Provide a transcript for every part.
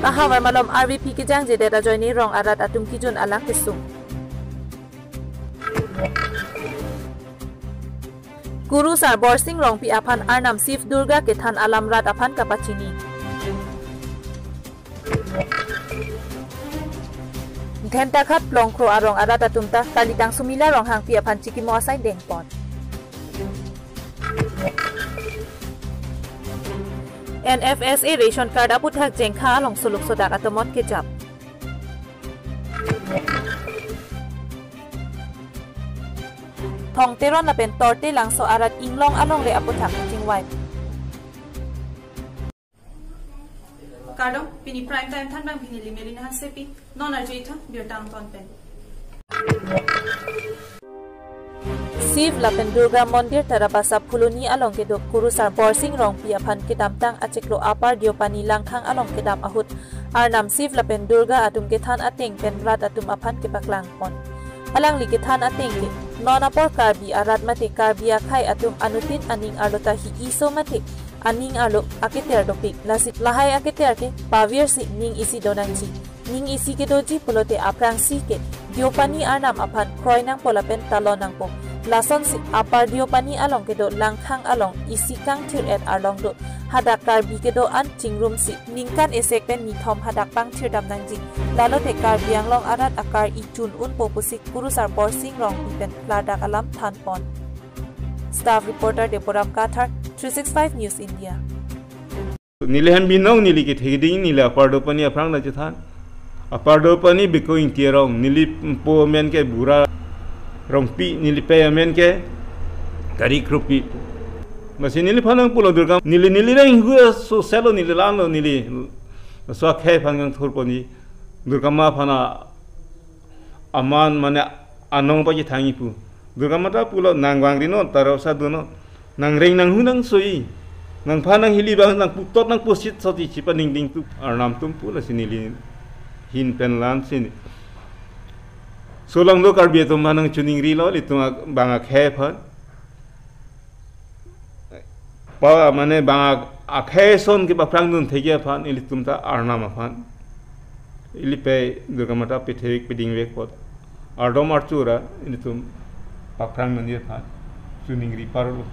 kahawar malom RVP ki jang je data join ni rong arat atum ki jun alang kisung Guru sar borsing rong pi aphan arnam sif durga ke than alam rat aphan kapachini Dhenta khat plongkro arong arat atumta kalitang sumila rong hang pi aphan chikimo asai dengpon NFSA ration card aputhak jengkha along suluk sodak atomot ke jap Thong teron na pen torte lang so arat Anglong along le aputhak jingwai Kardong pini prime time than bang pini limelin han sepi non arjita Abirta ton pen Siv lapen Durga Mondir tarabasa phuluni along ke dok kurusar borsing rong pia phan ke damtang acheklo apar diopani langkhang along ke dam ahut arnam Siv lapen Durga atum ke than ateng pen rat atum aphan ke paklang pon alang li ke than ateng ke nonapor Karbi arat mate Karbi akhai atum anutin aning arlota hi iso mate aning arlo aketer dopik lasit lahai aketer ke pavir si ning isi donanchi ning isi ke doji pulote aprang si ke diopani arnam aphan kroinang polapen talonang po Lason si apar diopani along ke do langkhang along isi kang thir et arlong do hadak Karbi ke do an chingrum si ningkan esek pen nithom hadak pang thir dam nangji lalo te Karbi anglong arat akar ichun un popusik kurusar borsing rong pen ladak alam thanpon Staff reporter Deporam Kathar 365 News India Nilehan binong niliki thegding nila apardo pani aprang na jathan apardo pani biko intierong nilip po men ke bura Rompi nilipe amen ke kari krupi masih nili panang pulau Durga nili reng gua so selo nili lano nili so khe pangang thurponi Durga ma phana aman mane anong pa ji thangi pu Durga ma ta pulau nangwang rino tarosa duno nang reng nang hunang soi nang phanang hili bang nang putot nang pusit so ji chipa ning ding tu arnam tum pula sinili hin pen lan sin Solang lo Karbi itu manang cuning rilo itu bangak hepan, pa mana bangak akheson ke baprang dun thegi pan ili tumta arnam pan, ili pe Durga mata pe thegi pe dingwek pot, ardom archura ili tum baprang dun dia pan, cuning ri parlo.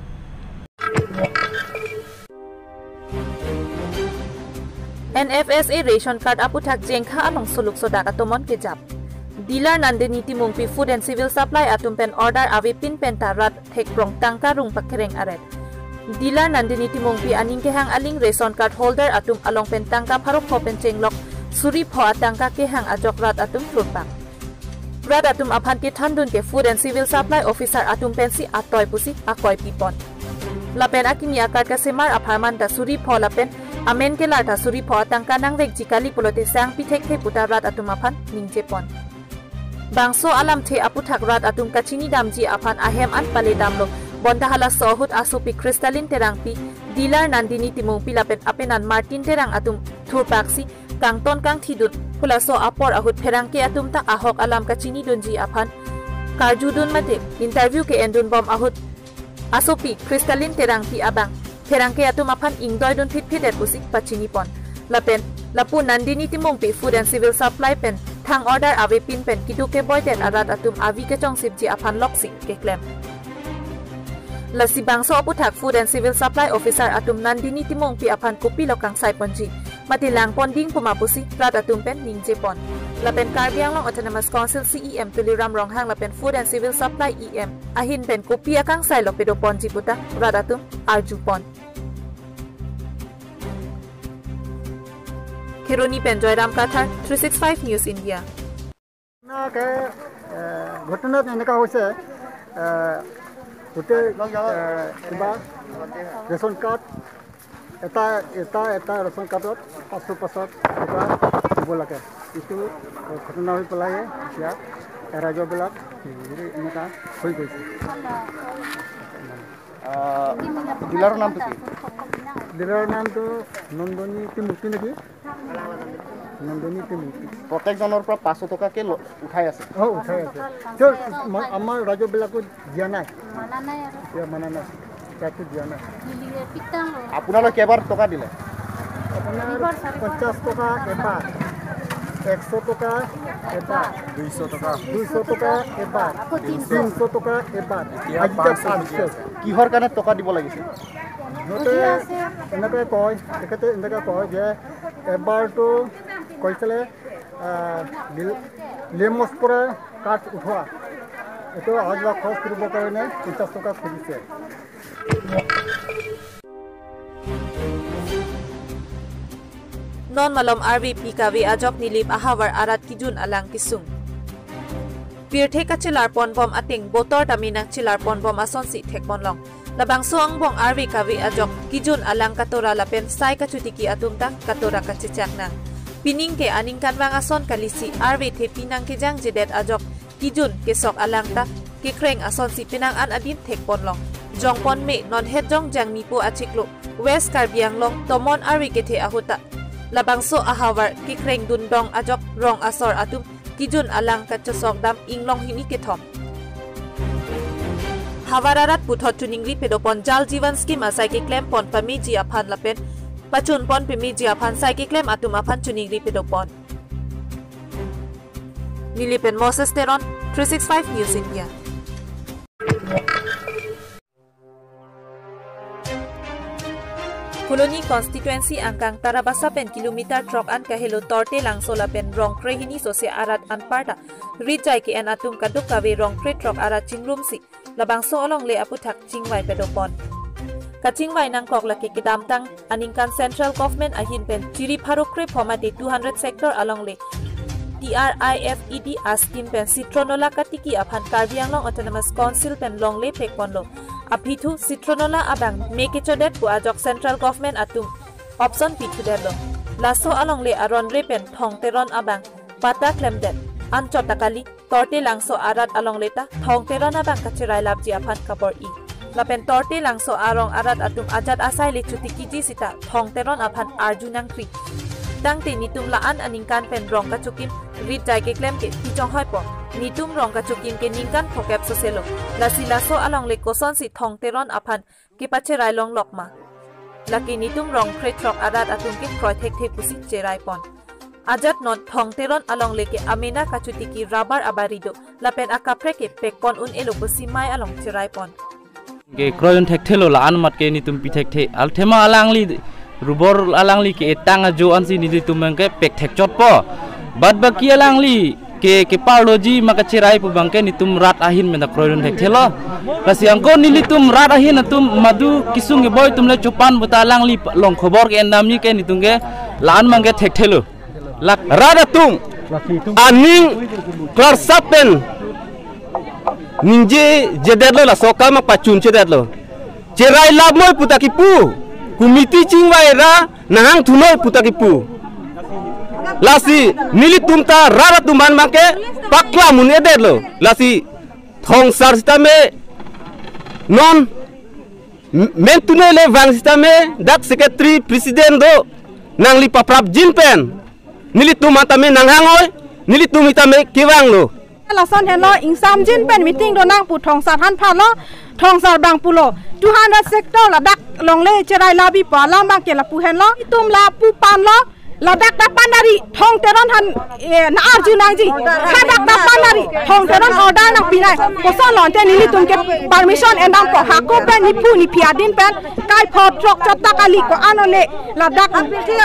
NFSA ration card aputhak jengkha along suluk sodak atomon ke jap Dealer Nandini Timungpi Food and Civil Supply atum pen order avi pin pen tarat thek prong tangka rung pakereng aret. Dealer Nandini Timungpi aning ke hang aling ration card holder atum along pen tangka pharok pho pen chenglok suri pho atangka ke hang ajok rat atum thurpak. Rat atum aphan ke thandun ke Food and Civil Supply officer atum pen si atoi pusi akoi pipon. Lapen akimi akar ka semar apharman ta suri pho lapen amen ke larta suri pho atangka nang vek jikali polote sang pithek the puta rat atum aphan ningje pon. Bangso alam the aputhak rat atum kachini damji aphan ahem an pale damlo bonta hala sohut asupi crystalline terangpi dealer Nandini Timungpi lapet apenan Martin terang atum thurpaksi kangton kang thidut pulaso apor ahut pherangke atum ta ahok alam kachini donji aphan karjudun mate interview ke endun bom ahut asupi crystalline terangpi abang pherangke atum aphan ingdoi don phit phitet pusik pachini pon lapen lapu Nandini Timungpi Food and Civil Supply pen thang order avi pin pen kiduke boyden arat atum avi ke chong sipji aphan loksi ke claim lasi bangso aputhak Food and Civil Supply officer atum Nandini Timungpi aphan kopi lokang sai ponji matilang ponding pumapusi rat atum pen ningje pon lapen Karbi Anglong Autonomous Council CEM tuliram ronghang lapen Food and Civil Supply EM ahin pen kopi akang sai lopedo ponji puta rat atum arju pon Kironi Penjoyram Kathar 365 News India ना के घटना এনেকা হৈছে গোটে কিবা ration card এটা ৰেচন কাৰ্ডত 500 টকা দিব লাগে ইটো ঘটনা হৈ পেলাই এতিয়া ৰাজ্যবিলাক এনেকা হৈ গৈছে ডিলাৰৰ নামটো কি ডিলাৰৰ নামটো নন্দনী তিমুক্তি নেকি নন্দনী তিমুক্তি প্ৰত্যেকজনৰ পৰা 500 টকাকে উঠাই আছে উঠাই আছে আমাৰ ৰাজ্যবিলাকত দিয়া নাই মানা নাই তাকে দিয়া নাই আপোনালোকে কেবাৰ টকা দিলে আপনার 50 টাকা এবার 100 টাকা এবার 200 টাকা এবার 300 টাকা এবার কিহর কারণে টাকা দিব লাগিছে এনেকে কয় তেখেতে এনেকে কয় যে এবাৰটো কৈছিলে লেমছ পৰা কাঠ উঠোৱা এইটো আজ খৰচ কৰিবৰ কাৰণে 50 টাকা খুজিছে non malom RV PKV ajok nilip ahawar arat kijun alang kisung pirthe kachilar ponbom ating botor taminang chilar ponbom ason si thekmonlong labang soang bong RV KV ajok kijun alang katora lapen sai kachutiki atumta katora kachichakna pining ke aning kanwang ason kalisi RV the pinang ke jang jedet ajok kijun ke sok alang ta ke kreng ason si pinang an adin thekponlong jongpon me non het jong jang mipo achiklo West Karbi Anglong tomon RV ke the ahuta labangso ahawar kikreng dundong ajok rong asor atum kijun alang kachosok dam inglong hini kethom hawararat puthot tuningri pedopon jal jivan scheme asai ke claim pon pami ji aphan lapen pachun pon pami ji aphan sai ke claim atum aphan tuningri pedopon nilipen Moses Teron 365 News India Koloni constituency angkang tarabasa pen kilometer trok an kahelo torte langsola pen rong krehini sose arat anparta rijai ke an atum kaduk kawe rong kre trok arat chingrum si labang so olong le aputhak chingwai pedopon kachingwai nang krok laki kidam tang aningkan central government ahin pen chiri pharokre phomate 200 sector along le TRIFED askim pen citronola katiki aphan Karbi Anglong autonomous council pen longle pekponlo apithu citronola abang make chodet bu ajok central government atum option pithu delo laso along le aron re pen thong teron abang pata klemdet an chotakali torte langso arat along leta thong teron abang kachirai labji aphan kabor I lapen torte langso arong arat atum ajat asai le chuti kiji sita thong teron aphan arjunang kri tangte nitum laan aningkan pen rong kachukim rit jai ke klem ke tichong hoi po nitum rong kachukim ke ningkan phokep soselo lasi laso along le koson si thong teron aphan ke pache rai long lokma laki nitum rong kretrok arat atum ke kroi thek thek pusi cherai pon ajat not thong teron along le ke amena kachuti ki rubber abarido lapen akapre ke pekpon un elo pusi mai along cherai pon ke kroyon thek thelo laan mat ke nitum pi thek the al thema alangli rubor alangli ke etang ajo ansi ni tumang ke pek thek chot po bad baki alangli ke parloji maka cerai pu bangke nitum rat ahin mena kroyon thek thelo kasi angko nilitum rat ahin atum madu kisung boy tumle chupan buta alangli long khobor ke endam ni ke nitung ke laan mangke thek thelo lak rat atum aning klar sapen ninje jedetlo la soka ma pachun jedetlo cerai lamoy putakipu kumiti chingwai ra nahang thunoi putakipu lasi nilitum ta rara tuman make pakla mun edetlo lasi thong sar sistame non mentune le wang sistame dak secretary president do nangli paprap jinpen nilitum atame nanghangoi nilitum itame kiwang lo la son hen lo insam jin pen meeting do nang pu thong sar han pha lo thong sar bang pu lo 200 sector la dak long le cherai la bi pa la ma ke la pu hen lo tum la pu pan lo la dak da panari thong teron han na arjunang ji kha dak da panari thong teron order nang pinai ko son lon te ni tum ke permission endam ko ha ko pen ni pu ni piadin pen kai pho trok chot takali ko anole la dak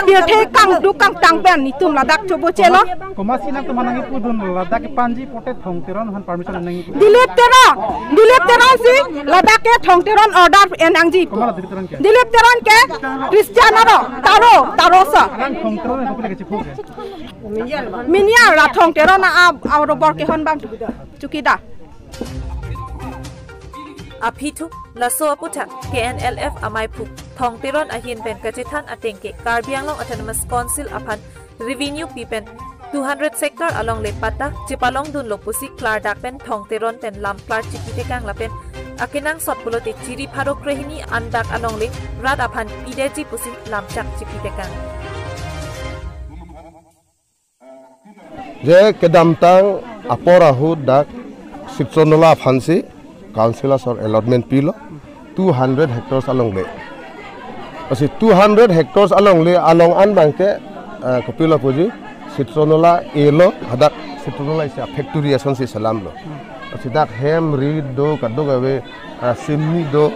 bir the kang du kang tang pen ni tum la dak chobo chelo komasi nang tumanangi pudun la dak panji pote thong teron han permission nangi dilip teron si la dak ke thong teron order enang ji dilip teron ke kristiana ro taro sa minya la thong teron na aw bor ke hon bang chukida apithu laso aputha KNLF amai phu thong teron ahin pen kachithan atengke Karbi Anglong autonomous council aphan revenue pipen 200 sector along le pata chipalong dun lopusi klar dak pen thong teron pen lam klar chikite kang lapen akinang sot pulote chiri pharo krehini andak along le rat aphan pideji pusi lam chak chikite kang je kedam tang aporahu dak siksonola phansi councilor or allotment pilo 200 hectares along le Asi 200 hectares along an bangke kopila puji citronola elo hadak citronola is a factory ason si salam lo. Asi dak hem reed do kaddo gawe simni do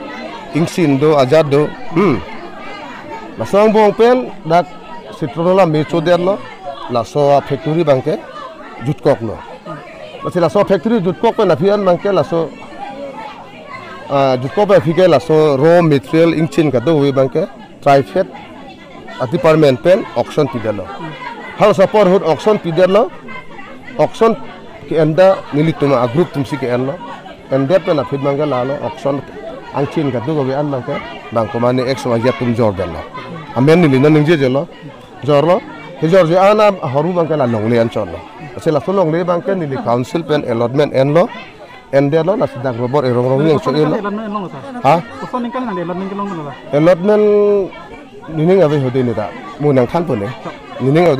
ingsin do ajad do masang bong pen dak citronola mecho der lo la so factory bangke jutkok lo. Asi la so factory jutkok pe nafian bangke la so jutkok pe fike la so raw material ingsin kaddo we bangke trifet department pen auction pidelo. Hal support hut auction pidelo auction ke enda nilituma group tumsi ke enlo ende pen afid mangga lalo auction angchin kaddo gawe an bangke bangkomane ex wajia tum jor delo. Amen nilina ningje jelo jorlo he jorje ana haru bangke la longle an chorlo. Asela so longle bangke nili council pen allotment enlo ende lo la sidak robot erong yang so elo. Ha? Allotment nining awe hode ni ta munang khan pone nining awe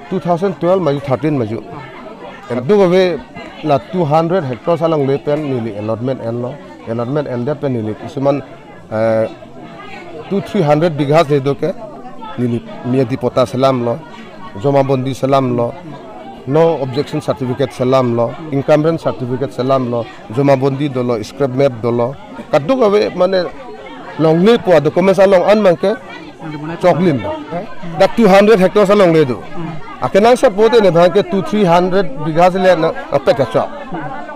2012 maju 13 maju endu gawe la 200 hectares along le pen nili allotment ende pen nili kisuman 200-300 bighas le doke nili miadi pota salam lo joma bondi salam lo no objection certificate salam lo incumbent certificate salam lo joma bondi dolo scrap map dolo kaddu gawe mane long le po documents along an mangke choklim da 200 hectares along le do akenang sa pote ne bhanke 200-300 bighas le na apeka cha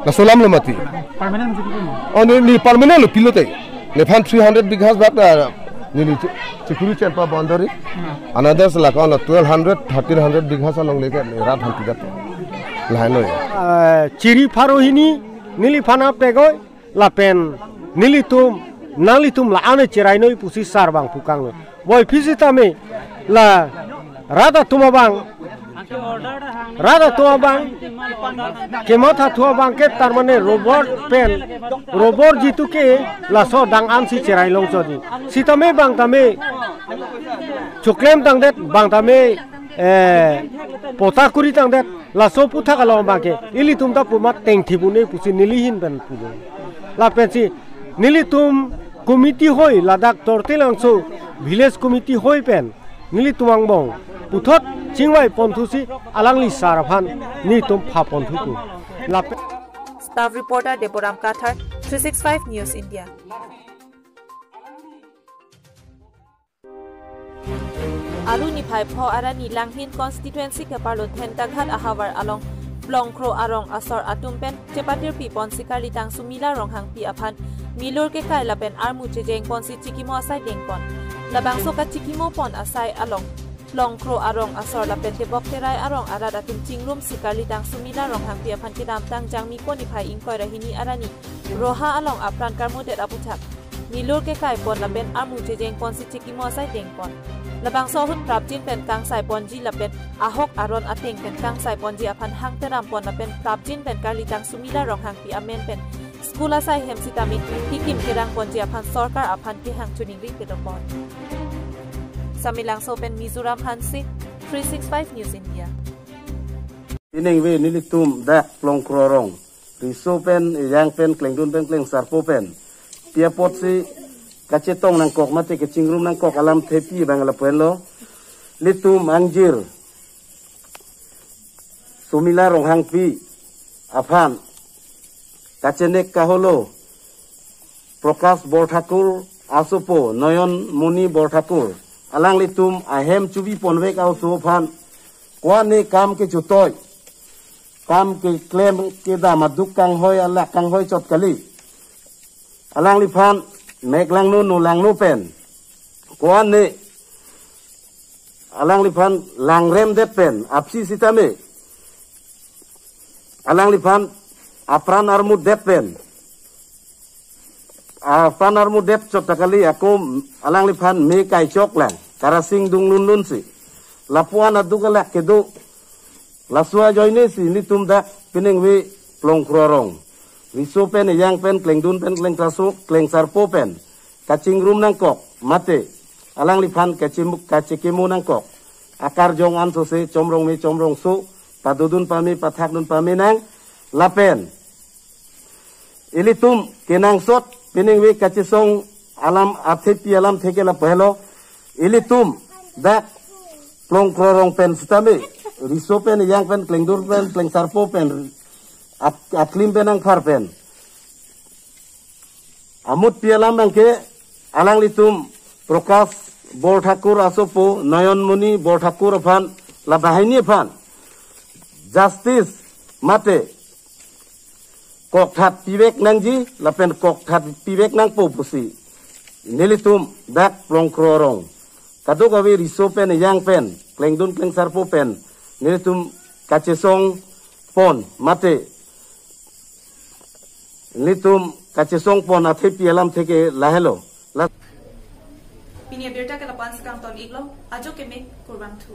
na solam le mati permanent ni permanent pilote le phan 300 bighas bak ni security and boundary another like on 1200-1300 bighas along le ke rat hanti dat laino chiri farohini nili phana pegoi la pen nilitum la ane cerai noi pusi sarbang pukang lo boy visitame la rada tumabang kemotha tuabang ke tarmane robot jitu ke la so dang an si cerai long jodi sitame bang tame chuklem tang det bang tame potakuri tang det la so putha kalong bang ke ili tum ta pumat teng thibune pusi nilihin ben pulo la pensi nilitum committee hoi ladak tortelang so village committee hoi pen nilitumang bong puthot chingwai ponthusi alangli saraphan ni tum pha ponthuku la Staff reporter Deboram Kathar 365 News India. Alu Niphai pho arani langhin constituency ke parlo thentaghat ahawar along Longkro arong asor atumpen cepatir pi pon sikari tang sumila rong hang pi aphan milur ke kai lapen armu chejeng pon si chikimo asai dengpon labang soka chikimo pon asai along Longkro arong asor lapen te bokterai arong arad atum chingrum sikari tang sumila rong hang pi aphan kidam tang jangmi ko Niphai ingkoi rahini arani roha along apran karmudet aputhak milur ke kai pon lapen armu chejeng pon si chikimo asai dengpon labang sohut prapjin pen kang sai ponji lapen ahok aron ateng pen kang sai ponji aphan hang teram pon lapen prapjin pen karlitang sumila rong hang pi amen pen skula sai hem sitami hikim kerang ponji aphan sarkar aphan pi hang tuning ri pedopon samilang so pen Mizoram Hansi 365 News India ineng we nilitum da Longkro rong riso pen yang pen klengdun pen kleng sarpo pen tia pot si kacetong nang kok mate ke cingrum nang kok alam tepi bang la puelo litum angjir sumila rong hang pi aphan kacenek kaholo Prakash Borthakur asupo Noyon Muni Borthakur alang litum ahem chubi ponwek au so phan kwane kam ke chutoy kam ke claim ke da maduk kang hoy ala kang hoy chot kali alang li phan mek lang nu lang nu pen kwan ne alang li phan lang rem det pen apsi sitame alang li phan apran armu det pen apran armu det chot takali aku alang li phan me kai chok lang karasing dung nun nun si lapuan adugala kedo lasua joine si ni tumda pineng we Longkro rong riso pen yang pen klengdun pen kleng trasuk kleng sarpo pen kacing rum nang kok mate alang liphan kacimuk kacikemu nang kok akar jong an so se chomrong so padudun pami pathak dun pami nang lapen ilitum kenang sot pining we kachisong alam athepi alam theke la pehlo ilitum dak plong krorong pen sutame riso pen yang pen klengdur pen kleng sarpo pen atlim pen ang far pen amut pialam bangke alang litum prokas bor thakur asopo noyon muni bor thakur phan la bahini phan justice mate kok that pibek nangji la pen kok that pibek nang po pusi nilitum dak plong krorong kadok awi riso pen yang pen klengdun kleng sarpo pen nilitum kacesong pon mate nilitum kacesong pon athepi alam theke lahelo Pini Abirta ke lapan sekang ton iglo ajo ke me kurban tu.